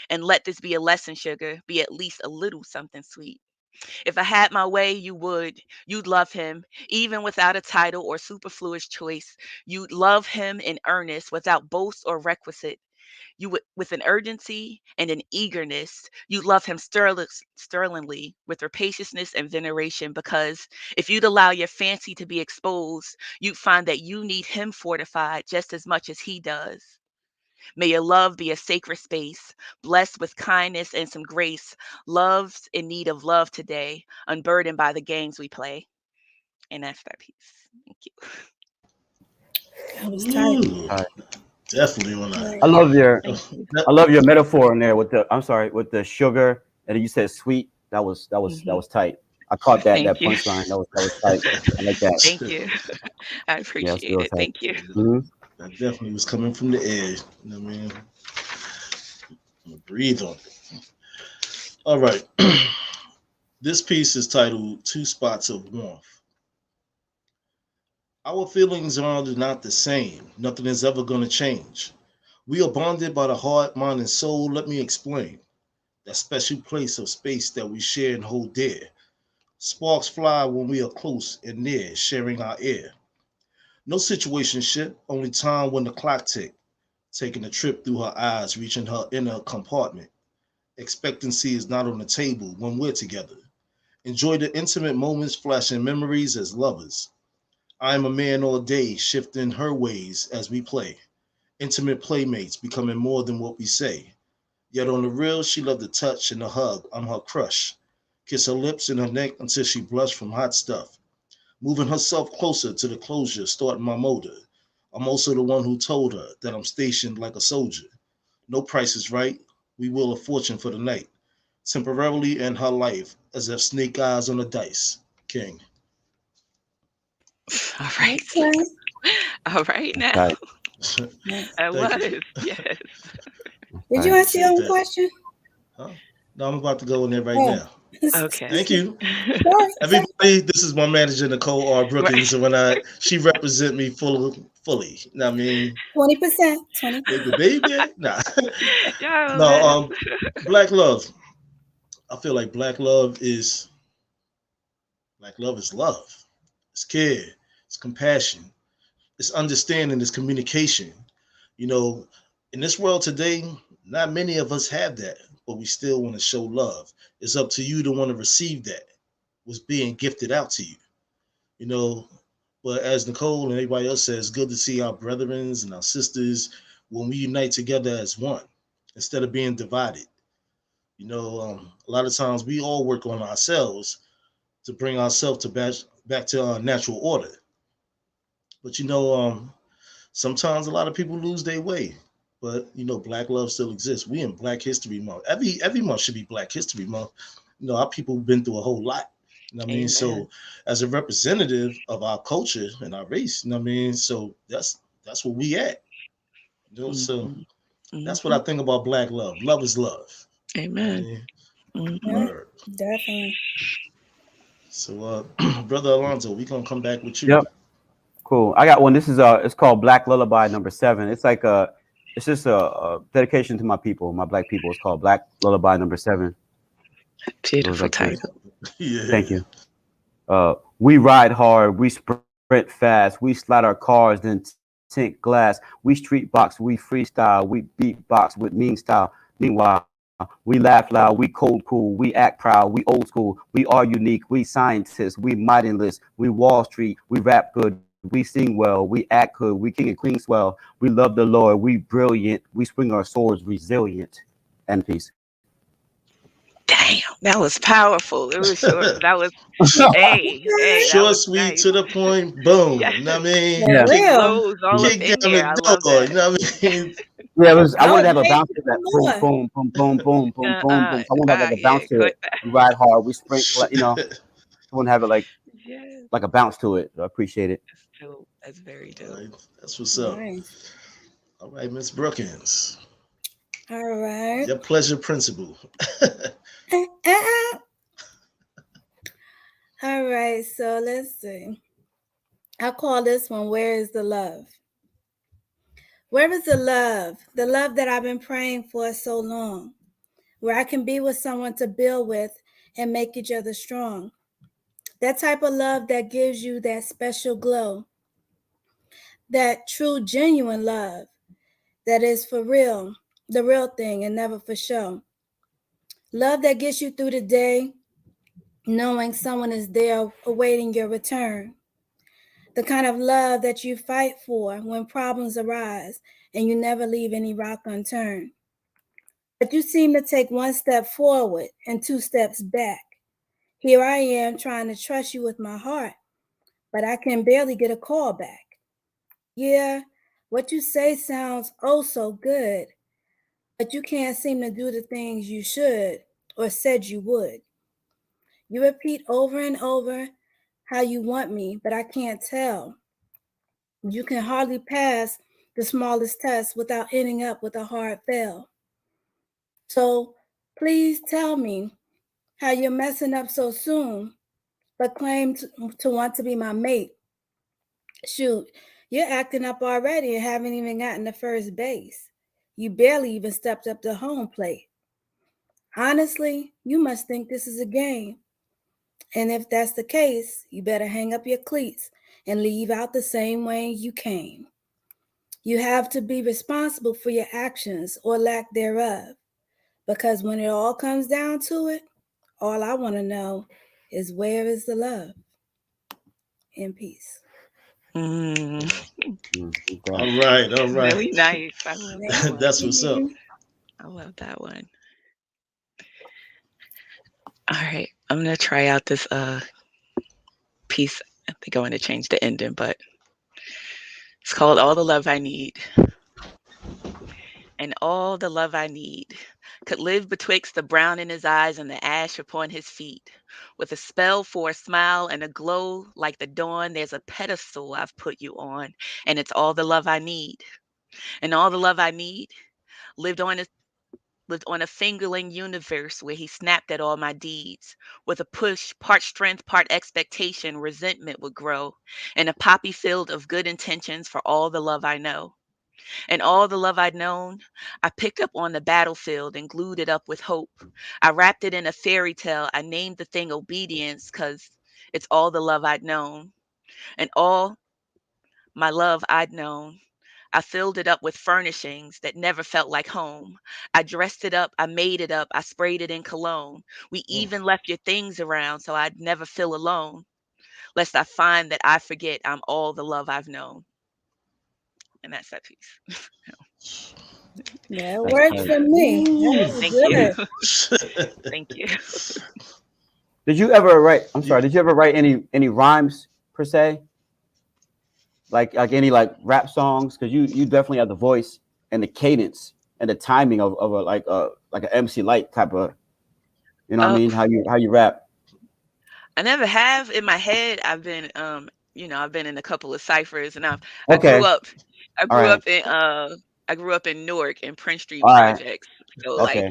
And let this be a lesson, sugar. Be at least a little something sweet. If I had my way, you'd love him, even without a title or superfluous choice. You'd love him in earnest, without boast or requisite. You would, with an urgency and an eagerness, you love him sterlingly with rapaciousness and veneration. Because if you'd allow your fancy to be exposed, you'd find that you need him fortified just as much as he does. May your love be a sacred space, blessed with kindness and some grace. Love's in need of love today, unburdened by the games we play. And that's that piece. Thank you. That was tight. Ooh, definitely when I love your Thank you. I love your metaphor in there with the sugar, and then you said sweet. That was tight. I caught that Thank you. punchline. That was tight. I like that. Thank you. I Yeah, it's appreciate real it. tight. Thank you. Mhm. that definitely was coming from the edge. You know what I mean? I'm gonna breathe on it. All right. This piece is titled Two Spots of Warmth. Our feelings are not the same. Nothing is ever going to change. We are bonded by the heart, mind, and soul. Let me explain. That special place of space that we share and hold dear. Sparks fly when we are close and near, sharing our air. No situationship, only time when the clock tick. Taking a trip through her eyes, reaching her inner compartment. Expectancy is not on the table when we're together. Enjoy the intimate moments, flashing memories as lovers. I am a man all day, shifting her ways as we play. Intimate playmates, becoming more than what we say. Yet on the real, she loved the touch and the hug. I'm her crush. Kiss her lips and her neck until she blushed from hot stuff. Moving herself closer to the closure, starting my motor. I'm also the one who told her that I'm stationed like a soldier. No price is right. We will a fortune for the night. Temporarily in her life, as if snake eyes on the dice. King. All right. Okay. All right now. Tight. Nice. I Thank you. was. Yes. Did you Tight. answer your own Appreciate that. question? Huh? No, I'm about to go in there right Oh. now. Okay. Thank you. Sorry. Everybody, this is my manager, Nicole R. Brookins, Right. and she represent me fully. You know what I mean? 20%. 20. Baby. Nah. Yo, No, man. Black love. I feel like black love is love. It's care. It's compassion. It's understanding. It's communication. You know, in this world today, not many of us have that, but we still want to show love. It's up to you to want to receive that. Was being gifted out to you. You know, but as Nicole and everybody else says, it's good to see our brethren and our sisters when we unite together as one instead of being divided. You know, a lot of times we all work on ourselves to bring ourselves to back to our natural order. But sometimes a lot of people lose their way. But black love still exists. We in Black History Month. Every month should be Black History Month. Our people have been through a whole lot. You know what I mean? Amen. So as a representative of our culture and our race, you know what I mean? So that's what we at. So Mhm. that's what I think about black love. Love is love. Amen. I mean, Mhm. Yeah, word. definitely. So Brother Alonzo, we gonna come back with you. Yep. Cool. I got one. This is it's called Black Lullaby #7. It's just a dedication to my people, my black people. It's called Black Lullaby #7. Goes Beautiful like this. title. Yeah. Thank you. We ride hard, we sprint fast, we slide our cars, then tint glass. We street box, we freestyle, we beatbox with mean style. Meanwhile, we laugh loud, we cold cool, we act proud, we old school, we are unique, we scientists, we mindless, we Wall Street, we rap good, we sing well, we act good, we king and queen swell, we love the Lord, we brilliant, we swing our swords resilient. and peace. Damn, that was powerful. It was short, but that was hey, that Short, was sweet, nice. to the point, boom. Yes, You know what I mean? For Yeah. kick real. flows all up Kick in down there. I the love door. that. You know what I mean? Yeah, it was. I I wanted was to have a waiting bounce to that. for Boom, more. boom, boom, boom, boom, boom, boom, boom. So I want to have like a Yeah, bounce to cut it. that. We ride hard. We sprint. You know, I want to have it Yes, like a bounce to it. So I appreciate it. that's dope. That's very All dope. right, that's what's up. Nice. All right, Miss Brookins, All right. your pleasure principle. All right. So let's see. I call this one Where is the Love? Where is the love? The love that I've been praying for so long, where I can be with someone to build with and make each other strong. That type of love that gives you that special glow, that true, genuine love that is for real, the real thing and never for show. Love that gets you through the day, knowing someone is there awaiting your return. The kind of love that you fight for when problems arise and you never leave any rock unturned. But you seem to take one step forward and two steps back. Here I am trying to trust you with my heart, but I can barely get a call back. Yeah, what you say sounds oh so good, but you can't seem to do the things you should or said you would. You repeat over and over how you want me, but I can't tell. You can hardly pass the smallest test without ending up with a hard fail. So please tell me how you're messing up so soon, but claim to want to be my mate. Shoot, you're acting up already and haven't even gotten to first base. You barely even stepped up to home plate. Honestly, you must think this is a game. And if that's the case, you better hang up your cleats and leave out the same way you came. You have to be responsible for your actions or lack thereof. Because when it all comes down to it, all I want to know is where is the love? In peace. Mm, Okay. All right, all really right. nice. I love Thank that one. That's what's up. you. I love that one. All right, I'm gonna try out this piece. I think I want to change the ending, but it's called All the Love I Need. And all the love I need could live betwixt the brown in his eyes and the ash upon his feet. With a spell for a smile and a glow like the dawn, there's a pedestal I've put you on, and it's all the love I need. And all the love I need lived on a lived on a fingerling universe where he snapped at all my deeds. With a push, part strength, part expectation, resentment would grow, and a poppy field of good intentions for all the love I know. And all the love I'd known, I picked up on the battlefield and glued it up with hope. I wrapped it in a fairy tale. I named the thing obedience because it's all the love I'd known. And all my love I'd known, I filled it up with furnishings that never felt like home. I dressed it up, I made it up, I sprayed it in cologne. We Mm. even left your things around so I'd never feel alone, lest I find that I forget I'm all the love I've known. And that's that piece. That That's worked tight. for me. That Ooh. was Thank you. good. Thank you. Did you ever write? I'm Yeah. sorry. Did you ever write any rhymes per se? Like any like rap songs? Because you definitely have the voice and the cadence and the timing of a like an MC Light type of, you know what I Uh, mean? How you rap? I never have in my head. I've been, I've been in a couple of ciphers, and I grew Okay. up, I All grew right. up in, I grew up in Newark in Prince Street All right. projects. So like, Okay.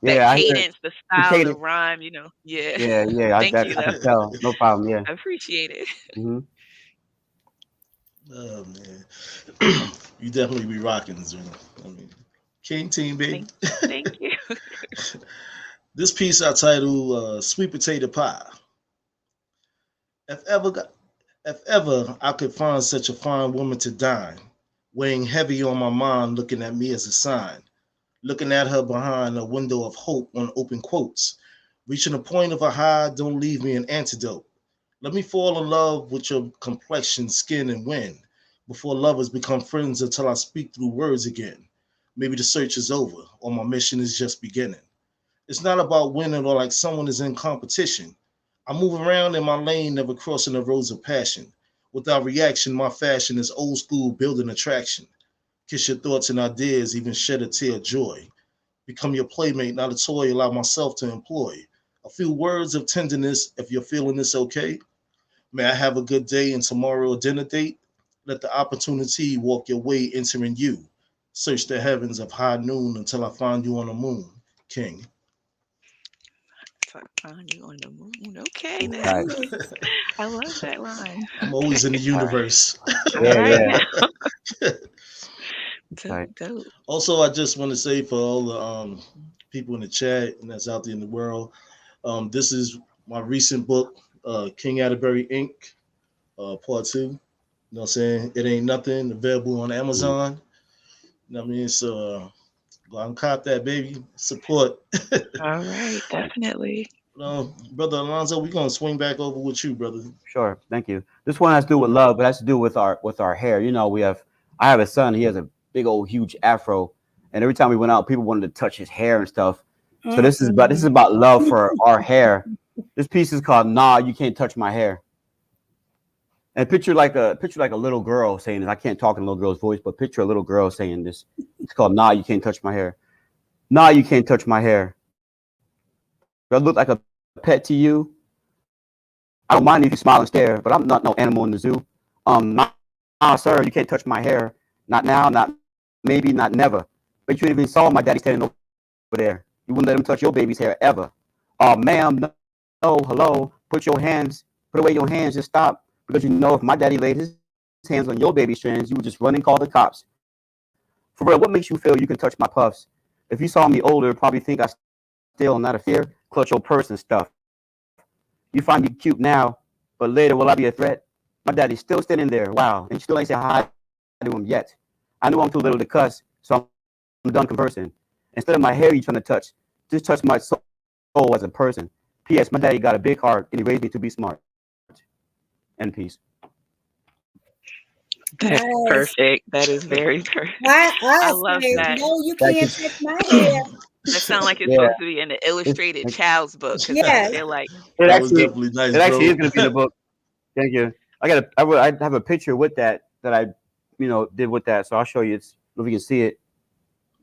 that Yeah, I hear cadence, the the style, the cadence. rhyme, yeah. Yeah. Thank you I though. can tell. No problem. Yeah. I appreciate it. Hmm. Oh man, you definitely be rocking, Zuna. I mean, King Team, baby. Thank, thank you. This piece I title "Sweet Potato Pie." If ever, if ever I could find such a fine woman to dine, weighing heavy on my mind, looking at me as a sign, looking at her behind a window of hope on open quotes, reaching a point of a high, don't leave me an antidote. Let me fall in love with your complexion, skin, and wind before lovers become friends until I speak through words again. Maybe the search is over or my mission is just beginning. It's not about winning or like someone is in competition. I move around in my lane, never crossing the roads of passion. Without reaction, my fashion is old school, building attraction. Kiss your thoughts and ideas, even shed a tear of joy. Become your playmate, not a toy, allow myself to employ. A few words of tenderness, if you're feeling this okay. May I have a good day and tomorrow a dinner date? Let the opportunity walk your way, entering you. Search the heavens of high noon until I find you on the moon, King. So I find you on the moon. Okay, Right. I love that line. I'm always in the universe. All Yeah, right yeah. now. Dope, Right. dope. Also, I just want to say for all the people in the chat and that's out there in the world, this is my recent book, King Atterbury Inc., Part 2. You know what I'm saying? It ain't nothing, available on Amazon. You know what I mean? So go out and cop that, baby. Support. All right, definitely. Brother Alonzo, we're gonna swing back over with you, brother. Sure. Thank you. This one has to do with love, but it has to do with our hair. You know, I have a son. He has a big old huge afro, and every time we went out, people wanted to touch his hair and stuff. So this is about love for our hair. This piece is called "Nah, You Can't Touch My Hair." And picture like a little girl saying this. I can't talk in a little girl's voice, but picture a little girl saying this. It's called "Nah, You Can't Touch My Hair." Nah, you can't touch my hair. Do I look like a pet to you? I don't mind if you smile and stare, but I'm not no animal in the zoo. Nah, sir, you can't touch my hair. Not now, not maybe, not never. But you even saw my daddy standing over there. You wouldn't let him touch your baby's hair ever. Ma'am, no, hello. Put away your hands, just stop. Because you know if my daddy laid his hands on your baby's strands, you would just run and call the cops. For real, what makes you feel you can touch my puffs? If you saw me older, probably think I still not a fear. Clutch your purse and stuff. You find me cute now, but later will I be a threat? My daddy's still standing there. Wow, and you still ain't say hi to him yet. I know I'm too little to cuss, so I'm done conversing. Instead of my hair you trying to touch, just touch my soul as a person. P.S. My daddy got a big heart, and he raised me to be smart. And peace. That's Nice. perfect. That is very perfect. I I love say, that. no, you Thank can't you. touch my hair. That sounds like it's Yeah. supposed to be in the illustrated child's book because Yes. I feel like That was definitely nice, It actually bro. is going to be in the book. Thank you. I have a picture with that I, did with that. So I'll show you. I don't know if you can see it.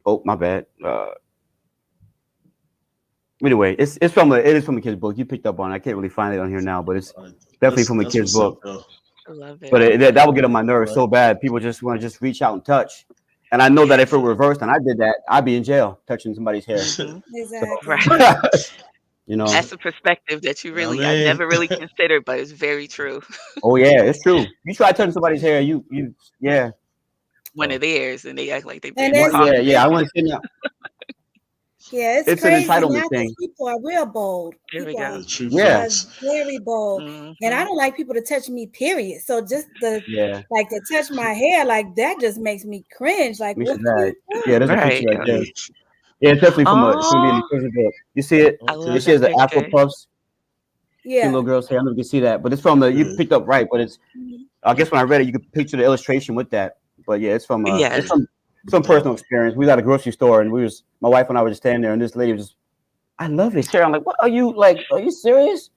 Oh, my bad. Anyway, it is from a kid's book. You picked up on it. I can't really find it on here now, but it's definitely from a That's kid's what's book. up, I love it. But that will get on my nerves so bad. People just want to just reach out and touch. And I know that if it were reversed and I did that, I'd be in jail touching somebody's hair. Exactly. Right. That's a perspective that you really, I I mean- never really considered, but it's very true. Oh yeah, it's true. You try touching somebody's hair, yeah. One of theirs, and they act like they And being it's- cocky. Yeah. I want to say now. Yeah, it's It's an crazy entitlement now 'cause thing. people are real bold. There we People go. are True Yeah. facts. very bold. Mhm. And I don't like people to touch me, period. So just Yeah. to touch my hair, like that just makes me cringe. Like, Me what too, right. are you doing? Yeah, there's a Right. picture right there. Yeah, it's definitely it's gonna be in the Oh. children's book. You see it? I love She has that the Afro picture. puffs. Yeah. Little girl's hair. I don't know if you can see that, but it's from you Yeah. picked up right. But it's I guess when I read it, you could picture the illustration with that. But yeah, it's from Yes. it's from some personal experience. We was at a grocery store and my wife and I were just standing there, and this lady was just, I love this hair. I'm like, what are you like? Are you serious?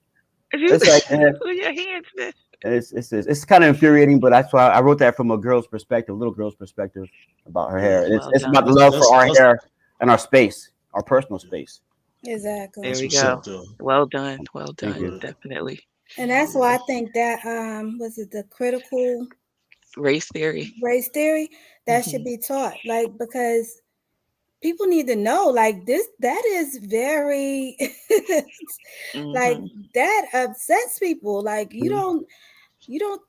It's like Put your hands there. it's kind of infuriating, but that's why I wrote that from a girl's perspective, a little girl's perspective about her hair. And Well it's about the done. love for our That's- hair and our space, our personal space. Exactly. There That's we what's go. up, though. Well done. Well Thank done. you. Definitely. And that's why I think that was it the critical Race theory. race theory that should be taught. Like, because people need to know, like, that is very like Mhm. that upsets people. Like, you don't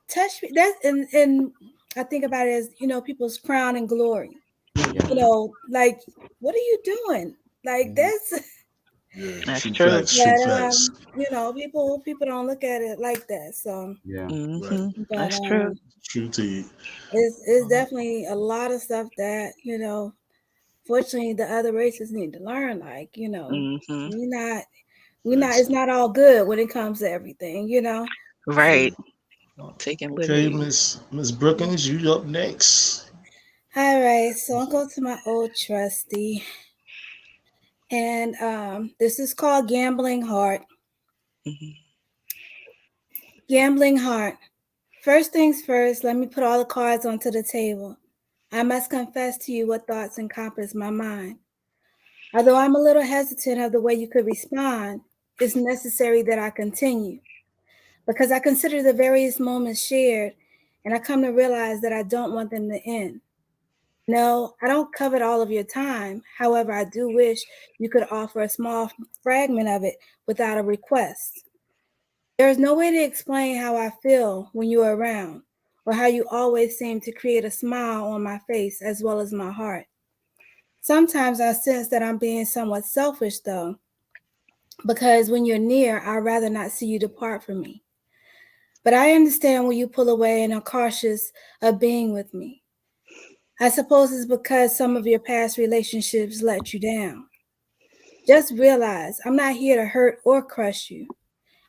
touch me. That's and I think about it as, people's crown and glory. Mhm. Like, what are you doing? Like, that's Yeah, That's true true. facts. True but facts. people don't look at it like that. So Yeah. Mhm. but That's true. True to you. it's definitely a lot of stuff that, fortunately the other races need to learn. Like, Mhm. we're not it's not all good when it comes to everything, Right. Taking Okay, liberty. Miss Brookins, you up next. All right, so I'll go to my old trusty. And this is called Gambling Heart. Mhm. Gambling Heart. First things first, let me put all the cards onto the table. I must confess to you what thoughts encompass my mind. Although I'm a little hesitant of the way you could respond, it's necessary that I continue because I consider the various moments shared and I come to realize that I don't want them to end. No, I don't covet all of your time. However, I do wish you could offer a small fragment of it without a request. There is no way to explain how I feel when you are around, or how you always seem to create a smile on my face as well as my heart. Sometimes I sense that I'm being somewhat selfish, though, because when you're near, I'd rather not see you depart from me. But I understand when you pull away and are cautious of being with me. I suppose it's because some of your past relationships let you down. Just realize I'm not here to hurt or crush you.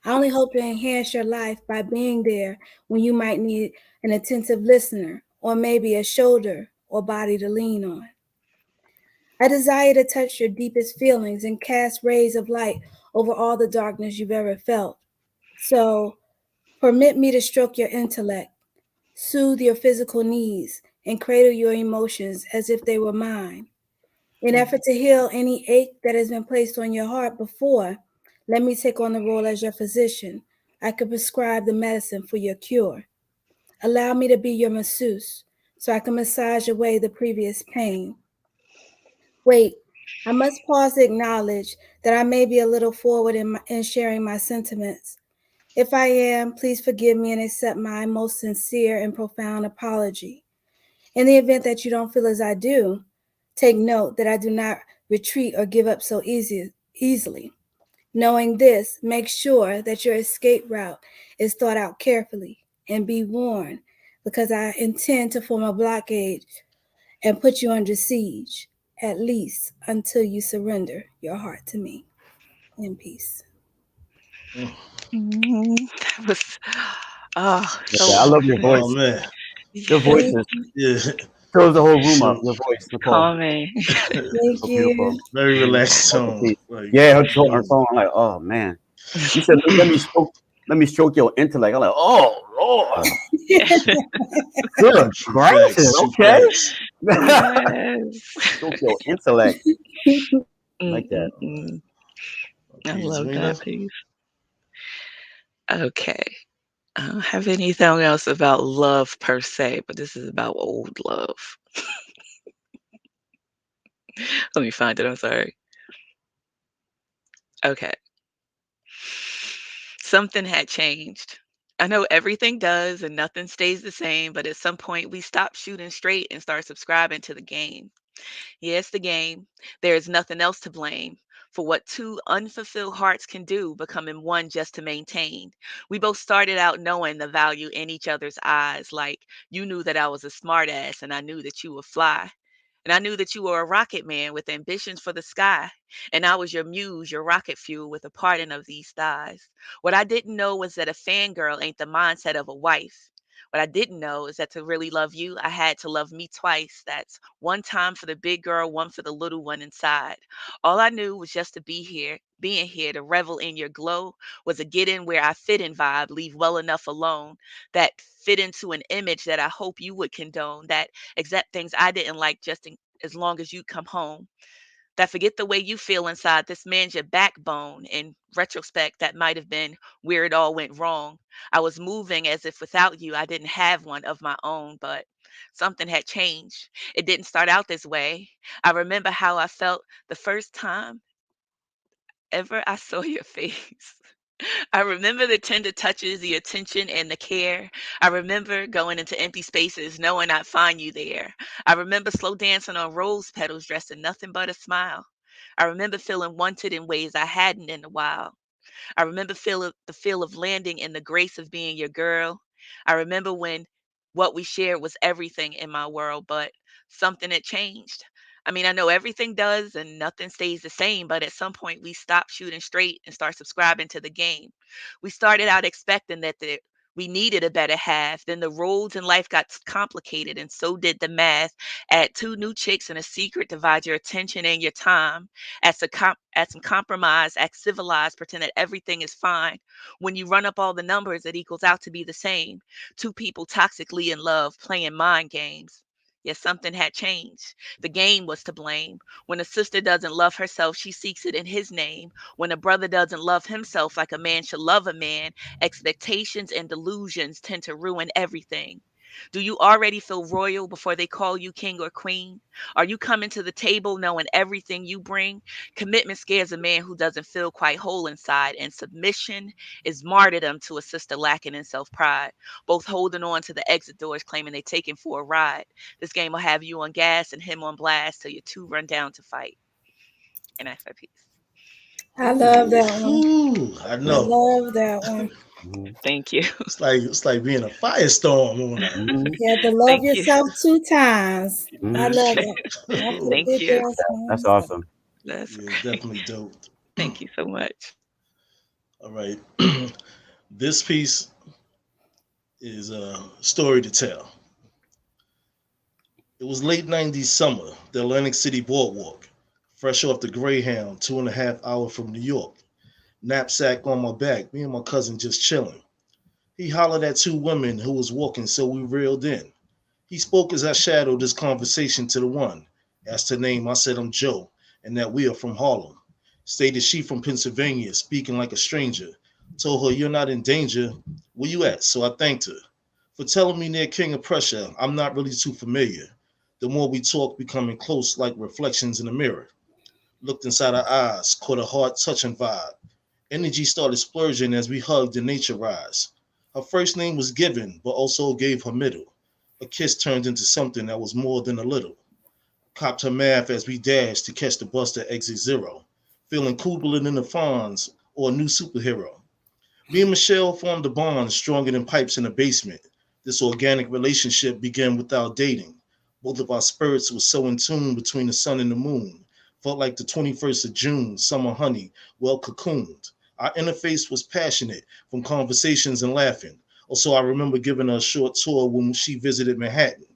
I only hope to enhance your life by being there when you might need an attentive listener or maybe a shoulder or body to lean on. I desire to touch your deepest feelings and cast rays of light over all the darkness you've ever felt. So, permit me to stroke your intellect, soothe your physical needs, and cradle your emotions as if they were mine. In effort to heal any ache that has been placed on your heart before, let me take on the role as your physician. I could prescribe the medicine for your cure. Allow me to be your masseuse so I can massage away the previous pain. Wait, I must pause to acknowledge that I may be a little forward in sharing my sentiments. If I am, please forgive me and accept my most sincere and profound apology. In the event that you don't feel as I do, take note that I do not retreat or give up so easily. Knowing this, make sure that your escape route is thought out carefully and be warned because I intend to form a blockade and put you under siege, at least until you surrender your heart to me. In peace. Mm. That was, oh, Okay, so I love your Oh voice. calming. man, Your voice Yes, Thank is you. yeah. fills the whole room up. So Your voice, Nicole, calming. Thank so you. beautiful. very relaxed Also, tone. peace. Like Yeah, her beautiful. song. I'm like, oh man. You said, let me stroke your intellect. I'm like, oh Lord, Yeah. good True gracious. facts. True Okay, facts. Yes. stroke your intellect. I like that. Mm. I Peace, love Zena. that piece. Okay. I don't have anything else about love per se, but this is about old love. Let me find it. I'm sorry. Okay. Something had changed. I know everything does and nothing stays the same, but at some point we stop shooting straight and start subscribing to the game. Yes, the game. There is nothing else to blame for what two unfulfilled hearts can do, becoming one just to maintain. We both started out knowing the value in each other's eyes. Like you knew that I was a smartass and I knew that you would fly. And I knew that you were a rocket man with ambitions for the sky. And I was your muse, your rocket fuel with a pardon of these thighs. What I didn't know was that a fangirl ain't the mindset of a wife. What I didn't know is that to really love you, I had to love me twice. That's one time for the big girl, one for the little one inside. All I knew was just to be here. Being here to revel in your glow was a get in where I fit in vibe, leave well enough alone. That fit into an image that I hope you would condone. That accept things I didn't like as long as you come home. That forget the way you feel inside. This man's your backbone. In retrospect, that might have been where it all went wrong. I was moving as if without you, I didn't have one of my own, but something had changed. It didn't start out this way. I remember how I felt the first time ever I saw your face. I remember the tender touches, the attention, and the care. I remember going into empty spaces knowing I'd find you there. I remember slow dancing on rose petals dressed in nothing but a smile. I remember feeling wanted in ways I hadn't in a while. I remember the feel of landing and the grace of being your girl. I remember when what we shared was everything in my world, but something had changed. I mean, I know everything does and nothing stays the same, but at some point we stop shooting straight and start subscribing to the game. We started out expecting that We needed a better half. Then the roads in life got complicated, and so did the math. Add two new chicks and a secret, divide your attention and your time. Add some compromise, act civilized, pretend that everything is fine. When you run up all the numbers, it equals out to be the same. Two people toxically in love, playing mind games. Yet something had changed. The game was to blame. When a sister doesn't love herself, she seeks it in his name. When a brother doesn't love himself like a man should love a man, expectations and delusions tend to ruin everything. Do you already feel royal before they call you king or queen? Are you coming to the table knowing everything you bring? Commitment scares a man who doesn't feel quite whole inside, and submission is martyrdom to a sister lacking in self pride. Both holding on to the exit doors, claiming they taking for a ride. This game will have you on gas and him on blast till you two run down to fight. And that's my piece. I love that one. Ooh, I I know. love that one. Thank you. It's like being a firestorm on that. You have to love Thank you. yourself 2 times. I love it. Thank you. That's awesome. That's Yeah, definitely dope. Thank you so much. All right. This piece is a story to tell. It was late 90s summer, the Atlantic City boardwalk, fresh off the Greyhound, 2.5 hours from New York. Knapsack on my back, me and my cousin just chilling. He hollered at two women who was walking, so we reeled in. He spoke as I shadowed this conversation to the one. Asked her name, I said I'm Joe, and that we are from Harlem. Stated she from Pennsylvania, speaking like a stranger. Told her, you're not in danger. Where you at? So I thanked her. For telling me near King of Prussia, I'm not really too familiar. The more we talk, becoming close like reflections in a mirror. Looked inside her eyes, caught a heart-touching vibe. Energy started splurging as we hugged in nature rise. Her first name was given, but also gave her middle. A kiss turned into something that was more than a little. Copped her math as we dashed to catch the bus to exit 0. Feeling cooler than the Fonz or a new superhero. Me and Michelle formed a bond stronger than pipes in a basement. This organic relationship began without dating. Both of our spirits were so in tune between the sun and the moon. Felt like the 21st of June, summer honey, well cocooned. Our interface was passionate from conversations and laughing. Also, I remember giving her a short tour when she visited Manhattan.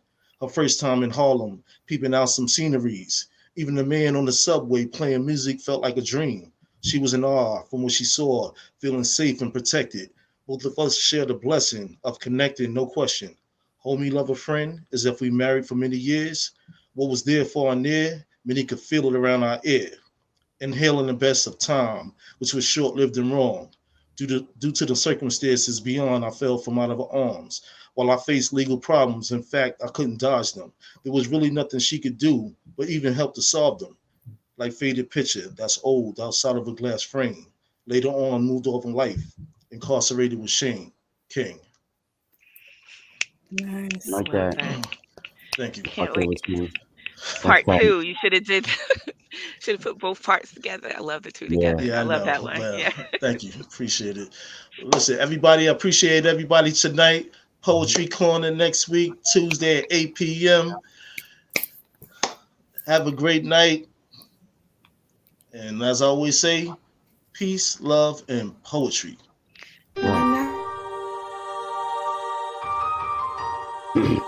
Her first time in Harlem, peeping out some sceneries. Even the man on the subway playing music felt like a dream. She was in awe from what she saw, feeling safe and protected. Both of us shared the blessing of connecting, no question. Homie, lover, friend, as if we married for many years. What was there far and near, many could feel it around our ear. Inhaling the best of time, which was short-lived and wrong. Due to the circumstances beyond, I fell from out of her arms. While I faced legal problems, in fact, I couldn't dodge them. There was really nothing she could do, but even help to solve them. Like faded picture that's old outside of a glass frame. Later on, moved off in life, incarcerated with shame. King. Nice. Like Love that. that. Thank you. Can't Okay, wait. was smooth. Part That's 2. You should have did. Should have put both parts together. I love the two Yeah. together. Yeah, I love know. that one. Well, Yeah. thank you. Appreciate it. Listen, everybody, I appreciate everybody tonight. Poetry Corner next week, Tuesday at 8 p.m. Have a great night. And as I always say, peace, love, and poetry. Right. Good night.